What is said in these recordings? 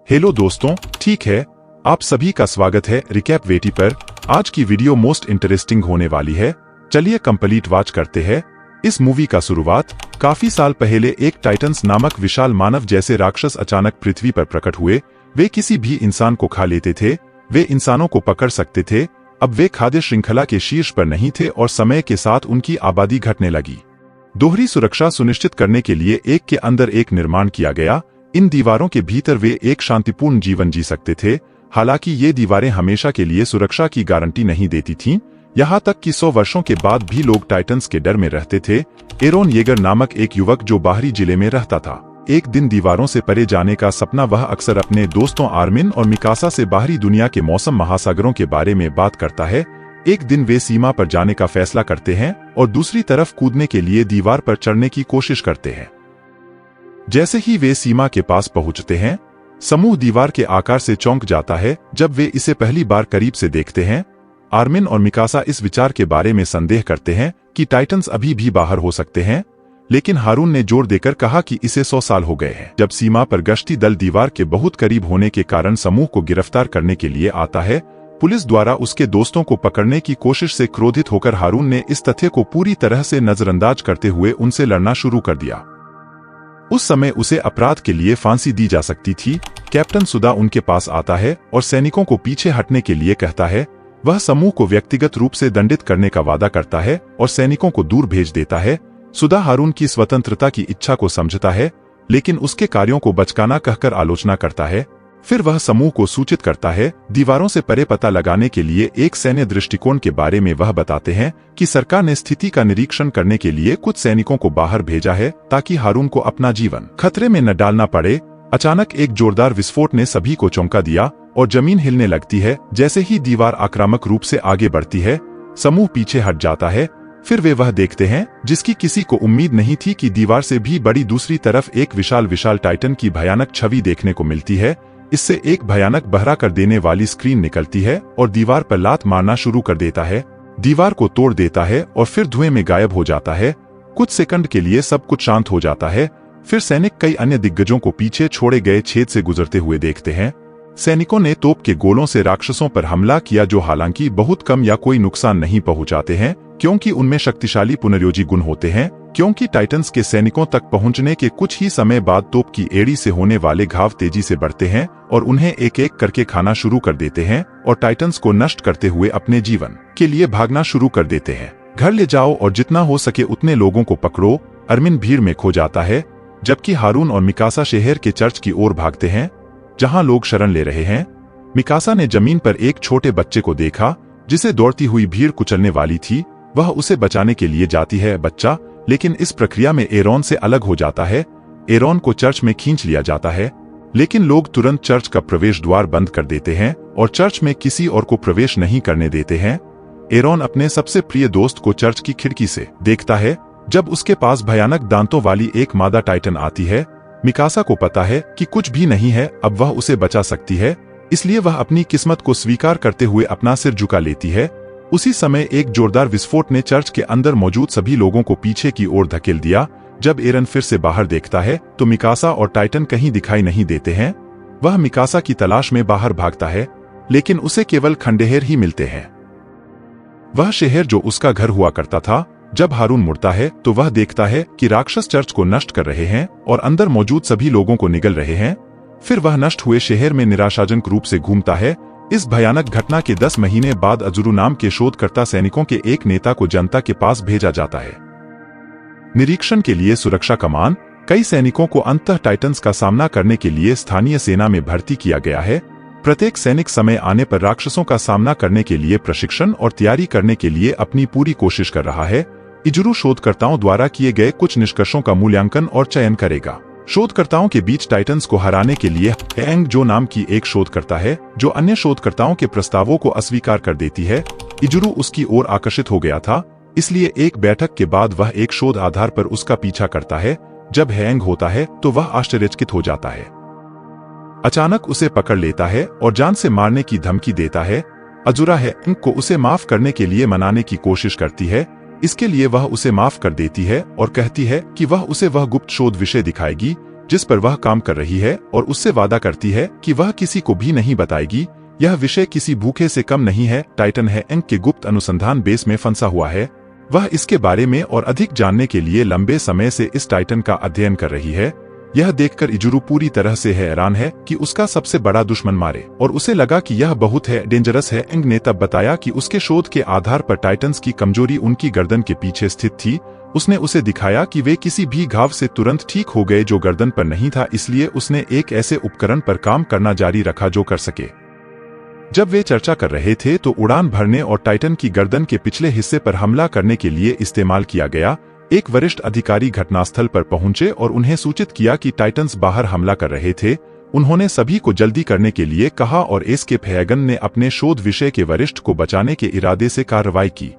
Hello दोस्तों, ठीक है, आप सभी का स्वागत है रिकैप वेटी पर। आज की वीडियो मोस्ट इंटरेस्टिंग होने वाली है। चलिए कंप्लीट वॉच करते हैं। इस मूवी का शुरुआत काफी साल पहले एक टाइटन्स नामक विशाल मानव जैसे राक्षस अचानक पृथ्वी पर प्रकट हुए। वे किसी भी इंसान को खा लेते थे। वे इंसानों को पकड़ सकते थे। अब वे खाद्य श्रृंखला के शीर्ष पर नहीं थे और समय के साथ उनकी आबादी घटने लगी। दोहरी सुरक्षा सुनिश्चित करने के लिए एक के अंदर एक निर्माण किया गया। इन दीवारों के भीतर वे एक शांतिपूर्ण जीवन जी सकते थे। हालांकि ये दीवारें हमेशा के लिए सुरक्षा की गारंटी नहीं देती थीं। यहाँ तक कि 100 वर्षों के बाद भी लोग टाइटन्स के डर में रहते थे। एरोन येगर नामक एक युवक जो बाहरी जिले में रहता था, एक दिन दीवारों से परे जाने का सपना वह अक्सर अपने दोस्तों आर्मिन और मिकासा से बाहरी दुनिया के मौसम महासागरों के बारे में बात करता है। एक दिन वे सीमा पर जाने का फैसला करते हैं और दूसरी तरफ कूदने के लिए दीवार पर चढ़ने की कोशिश करते हैं। जैसे ही वे सीमा के पास पहुंचते हैं, समूह दीवार के आकार से चौंक जाता है जब वे इसे पहली बार करीब से देखते हैं। आर्मिन और मिकासा इस विचार के बारे में संदेह करते हैं कि टाइटन्स अभी भी बाहर हो सकते हैं, लेकिन हारून ने जोर देकर कहा कि इसे 100 साल हो गए हैं। जब सीमा पर गश्ती दल दीवार के बहुत करीब होने के कारण समूह को गिरफ्तार करने के लिए आता है, पुलिस द्वारा उसके दोस्तों को पकड़ने की कोशिश से क्रोधित होकर हारून ने इस तथ्य को पूरी तरह से नजरअंदाज करते हुए उनसे लड़ना शुरू कर दिया। उस समय उसे अपराध के लिए फांसी दी जा सकती थी। कैप्टन सुदा उनके पास आता है और सैनिकों को पीछे हटने के लिए कहता है। वह समूह को व्यक्तिगत रूप से दंडित करने का वादा करता है और सैनिकों को दूर भेज देता है। सुदा हारून की स्वतंत्रता की इच्छा को समझता है, लेकिन उसके कार्यों को बचकाना कहकर आलोचना करता है। फिर वह समूह को सूचित करता है। दीवारों से परे पता लगाने के लिए एक सैन्य दृष्टिकोण के बारे में वह बताते हैं कि सरकार ने स्थिति का निरीक्षण करने के लिए कुछ सैनिकों को बाहर भेजा है ताकि हारून को अपना जीवन खतरे में न डालना पड़े। अचानक एक जोरदार विस्फोट ने सभी को चौंका दिया और जमीन हिलने लगती है। जैसे ही दीवार आक्रामक रूप से आगे बढ़ती है, समूह पीछे हट जाता है। फिर वे वह देखते हैं जिसकी किसी को उम्मीद नहीं थी कि दीवार से भी बड़ी दूसरी तरफ एक विशाल टाइटन की भयानक छवि देखने को मिलती है। इससे एक भयानक बहरा कर देने वाली स्क्रीन निकलती है और दीवार पर लात मारना शुरू कर देता है। दीवार को तोड़ देता है और फिर धुएं में गायब हो जाता है। कुछ सेकंड के लिए सब कुछ शांत हो जाता है। फिर सैनिक कई अन्य दिग्गजों को पीछे छोड़े गए छेद से गुजरते हुए देखते हैं। सैनिकों ने तोप के गोलों से राक्षसों पर हमला किया, जो हालांकि बहुत कम या कोई नुकसान नहीं पहुंचाते हैं, क्योंकि उनमें शक्तिशाली पुनर्योजी गुण होते हैं। क्योंकि टाइटन्स के सैनिकों तक पहुंचने के कुछ ही समय बाद तोप की एड़ी से होने वाले घाव तेजी से बढ़ते हैं और उन्हें एक एक करके खाना शुरू कर देते हैं और टाइटन्स को नष्ट करते हुए अपने जीवन के लिए भागना शुरू कर देते हैं। घर ले जाओ और जितना हो सके उतने लोगों को पकड़ो। अरमिन भीड़ में खो जाता है, जबकि हारून और मिकासा शहर के चर्च की ओर भागते हैं जहां लोग शरण ले रहे हैं। मिकासा ने जमीन पर एक छोटे बच्चे को देखा जिसे दौड़ती हुई भीड़ कुचलने वाली थी। वह उसे बचाने के लिए जाती है बच्चा, लेकिन इस प्रक्रिया में एरोन से अलग हो जाता है। एरोन को चर्च में खींच लिया जाता है, लेकिन लोग तुरंत चर्च का प्रवेश द्वार बंद कर देते हैं और चर्च में किसी और को प्रवेश नहीं करने देते हैं। एरोन अपने सबसे प्रिय दोस्त को चर्च की खिड़की से देखता है जब उसके पास भयानक दांतों वाली एक मादा टाइटन आती है। मिकासा को पता है कि कुछ भी नहीं है, अब वह उसे बचा सकती है, इसलिए वह अपनी किस्मत को स्वीकार करते हुए अपना सिर झुका लेती है। उसी समय एक जोरदार विस्फोट ने चर्च के अंदर मौजूद सभी लोगों को पीछे की ओर धकेल दिया। जब एरन फिर से बाहर देखता है तो मिकासा और टाइटन कहीं दिखाई नहीं देते हैं। वह मिकासा की तलाश में बाहर भागता है, लेकिन उसे केवल खंडहर ही मिलते हैं। वह शहर जो उसका घर हुआ करता था। जब हारून मुड़ता है तो वह देखता है कि राक्षस चर्च को नष्ट कर रहे हैं और अंदर मौजूद सभी लोगों को निगल रहे हैं। फिर वह नष्ट हुए शहर में निराशाजनक रूप से घूमता है। इस भयानक घटना के 10 महीने बाद अजुरू नाम के शोधकर्ता सैनिकों के एक नेता को जनता के पास भेजा जाता है निरीक्षण के लिए। सुरक्षा कमान कई सैनिकों को अंततः टाइटन्स का सामना करने के लिए स्थानीय सेना में भर्ती किया गया है। प्रत्येक सैनिक समय आने पर राक्षसों का सामना करने के लिए प्रशिक्षण और तैयारी करने के लिए अपनी पूरी कोशिश कर रहा है। इजुरू शोधकर्ताओं द्वारा किए गए कुछ निष्कर्षों का मूल्यांकन और चयन करेगा। शोधकर्ताओं के बीच टाइटन्स को हराने के लिए हैंग जो नाम की एक शोधकर्ता है, जो अन्य शोधकर्ताओं के प्रस्तावों को अस्वीकार कर देती है। इजुरू उसकी ओर आकर्षित हो गया था, इसलिए एक बैठक के बाद वह एक शोध आधार पर उसका पीछा करता है। जब हैंग होता है तो वह आश्चर्यचकित हो जाता है। अचानक उसे पकड़ लेता है और जान से मारने की धमकी देता है। अजुरा हैंग को उसे माफ करने के लिए मनाने की कोशिश करती है। इसके लिए वह उसे माफ कर देती है और कहती है कि वह उसे वह गुप्त शोध विषय दिखाएगी जिस पर वह काम कर रही है और उससे वादा करती है कि वह किसी को भी नहीं बताएगी। यह विषय किसी भूखे से कम नहीं है। टाइटन हैंक के गुप्त अनुसंधान बेस में फंसा हुआ है। वह इसके बारे में और अधिक जानने के लिए लंबे समय से इस टाइटन का अध्ययन कर रही है। यह देखकर इजुरु पूरी तरह से हैरान है कि उसका सबसे बड़ा दुश्मन मारे, और उसे लगा कि यह बहुत है डेंजरस है। एंग ने तब बताया कि उसके शोध के आधार पर टाइटन्स की कमजोरी उनकी गर्दन के पीछे स्थित थी। उसने उसे दिखाया कि वे किसी भी घाव से तुरंत ठीक हो गए जो गर्दन पर नहीं था, इसलिए उसने एक ऐसे उपकरण पर काम करना जारी रखा जो कर सके। जब वे चर्चा कर रहे थे तो उड़ान भरने और टाइटन की गर्दन के पिछले हिस्से पर हमला करने के लिए इस्तेमाल किया गया। एक वरिष्ठ अधिकारी घटनास्थल पर पहुंचे और उन्हें सूचित किया कि टाइटन्स बाहर हमला कर रहे थे। उन्होंने सभी को जल्दी करने के लिए कहा और एस्केप हैगन ने अपने शोध विषय के वरिष्ठ को बचाने के इरादे से कार्रवाई की।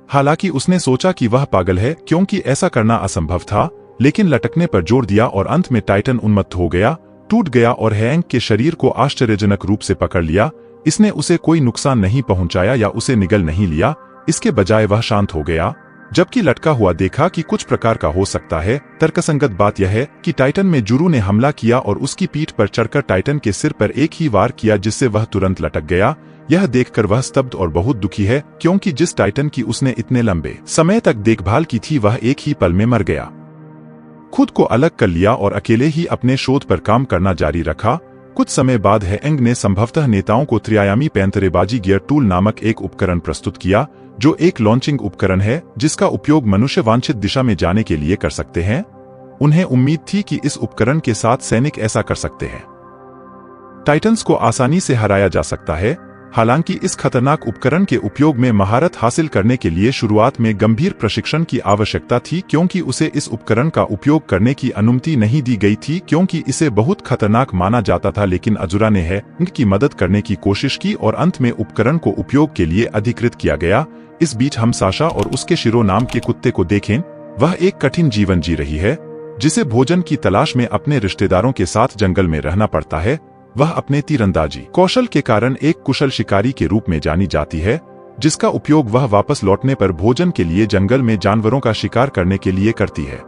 हालांकि उसने सोचा कि वह पागल है क्योंकि ऐसा करना असंभव था, लेकिन लटकने पर जोर दिया और अंत में टाइटन उन्मत्त हो गया, टूट गया और हैंक के शरीर को आश्चर्यजनक रूप से पकड़ लिया। इसने उसे कोई नुकसान नहीं पहुंचाया या उसे निगल नहीं लिया, इसके बजाय वह शांत हो गया। जबकि लटका हुआ देखा कि कुछ प्रकार का हो सकता है। तर्कसंगत बात यह है कि टाइटन में जुरू ने हमला किया और उसकी पीठ पर चढ़कर टाइटन के सिर पर एक ही वार किया, जिससे वह तुरंत लटक गया। यह देखकर वह स्तब्ध और बहुत दुखी है क्योंकि जिस टाइटन की उसने इतने लंबे समय तक देखभाल की थी वह एक ही पल में मर गया। खुद को अलग कर लिया और अकेले ही अपने शोध पर काम करना जारी रखा। कुछ समय बाद हैंग ने संभवतः नेताओं को त्रिआयामी पैंतरेबाजी गियर टूल नामक एक उपकरण प्रस्तुत किया, जो एक लॉन्चिंग उपकरण है जिसका उपयोग मनुष्य वांछित दिशा में जाने के लिए कर सकते हैं। उन्हें उम्मीद थी कि इस उपकरण के साथ सैनिक ऐसा कर सकते हैं। टाइटन्स को आसानी से हराया जा सकता है। हालांकि इस खतरनाक उपकरण के उपयोग में महारत हासिल करने के लिए शुरुआत में गंभीर प्रशिक्षण की आवश्यकता थी, क्योंकि उसे इस उपकरण का उपयोग करने की अनुमति नहीं दी गई थी क्योंकि इसे बहुत खतरनाक माना जाता था। लेकिन अजुरा ने हैंक की मदद करने की कोशिश की और अंत में उपकरण को उपयोग के लिए अधिकृत किया गया। इस बीच हम साशा और उसके शिरो नाम के कुत्ते को देखें। वह एक कठिन जीवन जी रही है, जिसे भोजन की तलाश में अपने रिश्तेदारों के साथ जंगल में रहना पड़ता है। वह अपने तीरंदाजी कौशल के कारण एक कुशल शिकारी के रूप में जानी जाती है, जिसका उपयोग वह वापस लौटने पर भोजन के लिए जंगल में जानवरों का शिकार करने के लिए करती है।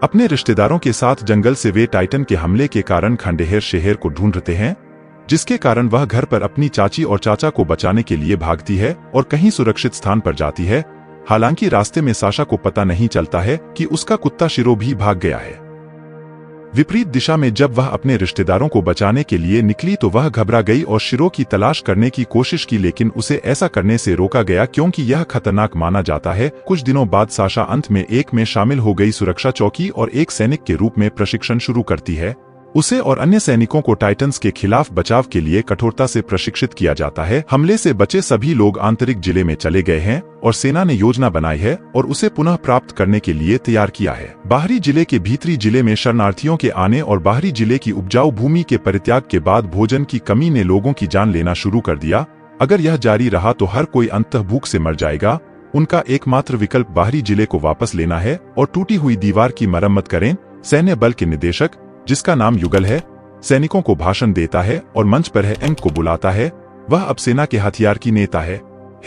अपने रिश्तेदारों के साथ जंगल से वे टाइटन के हमले के कारण खंडेर शहर को ढूंढते हैं, जिसके कारण वह घर पर अपनी चाची और चाचा को बचाने के लिए भागती है और कहीं सुरक्षित स्थान पर जाती है। हालांकि रास्ते में साशा को पता नहीं चलता है कि उसका कुत्ता शिरो भी भाग गया है। विपरीत दिशा में जब वह अपने रिश्तेदारों को बचाने के लिए निकली तो वह घबरा गई और शिरो की तलाश करने की कोशिश की, लेकिन उसे ऐसा करने से रोका गया क्योंकि यह खतरनाक माना जाता है। कुछ दिनों बाद साशा अंत में एक में शामिल हो गई सुरक्षा चौकी और एक सैनिक के रूप में प्रशिक्षण शुरू करती है। उसे और अन्य सैनिकों को टाइटन्स के खिलाफ बचाव के लिए कठोरता से प्रशिक्षित किया जाता है। हमले से बचे सभी लोग आंतरिक जिले में चले गए हैं और सेना ने योजना बनाई है और उसे पुनः प्राप्त करने के लिए तैयार किया है। बाहरी जिले के भीतरी जिले में शरणार्थियों के आने और बाहरी जिले की उपजाऊ भूमि के परित्याग के बाद भोजन की कमी ने लोगों की जान लेना शुरू कर दिया। अगर यह जारी रहा तो हर कोई अंततः भूख से मर जाएगा। उनका एकमात्र विकल्प बाहरी जिले को वापस लेना है और टूटी हुई दीवार की मरम्मत करें। सैन्य बल के निदेशक, जिसका नाम युगल है, सैनिकों को भाषण देता है और मंच पर हैंक को बुलाता है। वह अब सेना के हथियार की नेता है।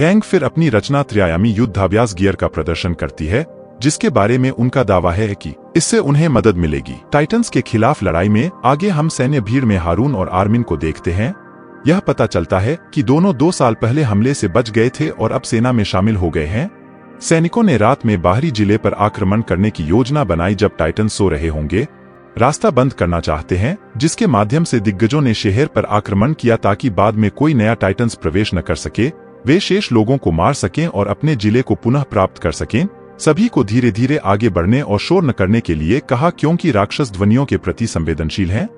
हैंक फिर अपनी रचना त्रिआयामी युद्धाभ्यास गियर का प्रदर्शन करती है, जिसके बारे में उनका दावा है कि इससे उन्हें मदद मिलेगी। टाइटन्स के खिलाफ लड़ाई में आगे हम सैन्य भीड़ में हारून और आर्मिन को देखते हैं। यह पता चलता है कि दोनों 2 साल पहले हमले से बच गए थे और अब सेना में शामिल हो गए हैं। सैनिकों ने रात में बाहरी जिले पर आक्रमण करने की योजना बनाई जब टाइटन सो रहे होंगे। रास्ता बंद करना चाहते हैं, जिसके माध्यम से दिग्गजों ने शहर पर आक्रमण किया ताकि बाद में कोई नया टाइटन्स प्रवेश न कर सके। वे शेष लोगों को मार सकें और अपने जिले को पुनः प्राप्त कर सकें। सभी को धीरे धीरे आगे बढ़ने और शोर न करने के लिए कहा क्योंकि राक्षस ध्वनियों के प्रति संवेदनशील हैं।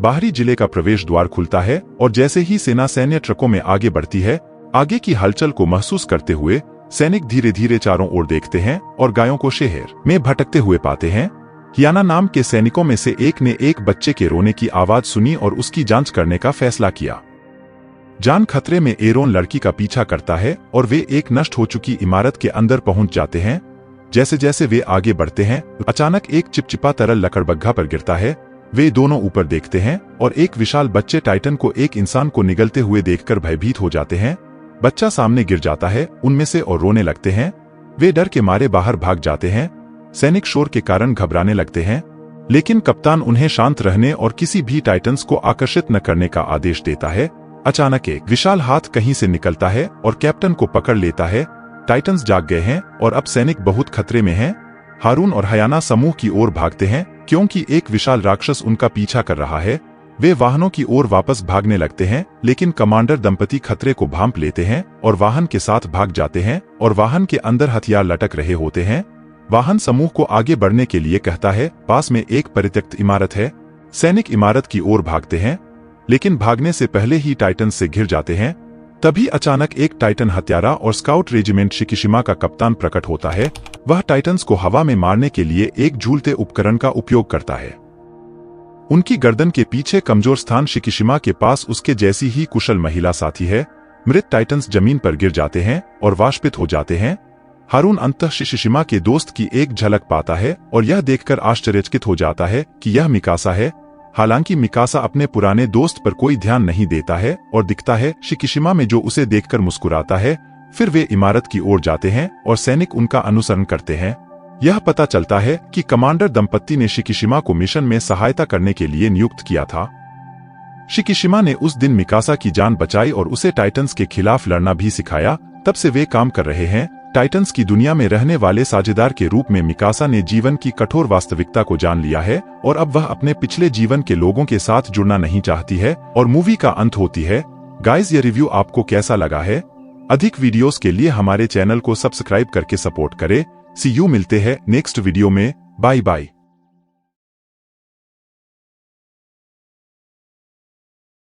बाहरी जिले का प्रवेश द्वार खुलता है और जैसे ही सेना सैन्य ट्रकों में आगे बढ़ती है, आगे की हलचल को महसूस करते हुए सैनिक धीरे धीरे चारों ओर देखते हैं और गायों को शहर में भटकते हुए पाते हैं। हियाना नाम के सैनिकों में से एक ने एक बच्चे के रोने की आवाज सुनी और उसकी जांच करने का फैसला किया। जान खतरे में एरोन लड़की का पीछा करता है और वे एक नष्ट हो चुकी इमारत के अंदर पहुंच जाते हैं। जैसे जैसे वे आगे बढ़ते हैं, अचानक एक चिपचिपा तरल लकड़बग्घा पर गिरता है। वे दोनों ऊपर देखते हैं और एक विशाल बच्चे टाइटन को एक इंसान को निगलते हुए देखकर भयभीत हो जाते हैं। बच्चा सामने गिर जाता है उनमें से और रोने लगते हैं। वे डर के मारे बाहर भाग जाते हैं। सैनिक शोर के कारण घबराने लगते हैं। लेकिन कप्तान उन्हें शांत रहने और किसी भी टाइटन्स को आकर्षित न करने का आदेश देता है। अचानक एक विशाल हाथ कहीं से निकलता है और कैप्टन को पकड़ लेता है। टाइटन्स जाग गए हैं और अब सैनिक बहुत खतरे में हैं। हारून और हयाना समूह की ओर भागते हैं क्योंकि एक विशाल राक्षस उनका पीछा कर रहा है। वे वाहनों की ओर वापस भागने लगते हैं, लेकिन कमांडर दंपति खतरे को भांप लेते हैं और वाहन के साथ भाग जाते हैं और वाहन के अंदर हथियार लटक रहे होते हैं। वाहन समूह को आगे बढ़ने के लिए कहता है। पास में एक परित्यक्त इमारत है। सैनिक इमारत की ओर भागते हैं, लेकिन भागने से पहले ही टाइटन से घिर जाते हैं। तभी अचानक एक टाइटन हत्यारा और स्काउट रेजिमेंट शिकिशिमा का कप्तान प्रकट होता है। वह टाइटन्स को हवा में मारने के लिए एक झूलते उपकरण का उपयोग करता है। उनकी गर्दन के पीछे कमजोर स्थान शिकिशिमा के पास उसके जैसी ही कुशल महिला साथी है। मृत टाइटन्स जमीन पर गिर जाते हैं और वाष्पित हो जाते हैं। हारून अंततः शिकिशिमा के दोस्त की एक झलक पाता है और यह देखकर आश्चर्यचकित हो जाता है कि यह मिकासा है। हालांकि मिकासा अपने पुराने दोस्त पर कोई ध्यान नहीं देता है और दिखता है शिकिशिमा में, जो उसे देखकर मुस्कुराता है। फिर वे इमारत की ओर जाते हैं और सैनिक उनका अनुसरण करते हैं। यह पता चलता है कि कमांडर दंपति ने शिकिशिमा को मिशन में सहायता करने के लिए नियुक्त किया था। शिकिशिमा ने उस दिन मिकासा की जान बचाई और उसे टाइटन्स के खिलाफ लड़ना भी सिखाया। तब से वे काम कर रहे हैं। टाइटन्स की दुनिया में रहने वाले साझेदार के रूप में मिकासा ने जीवन की कठोर वास्तविकता को जान लिया है और अब वह अपने पिछले जीवन के लोगों के साथ जुड़ना नहीं चाहती है और मूवी का अंत होती है। गाइस, ये रिव्यू आपको कैसा लगा है? अधिक वीडियोस के लिए हमारे चैनल को सब्सक्राइब करके सपोर्ट करें। सी यू, मिलते हैं नेक्स्ट वीडियो में। Bye bye.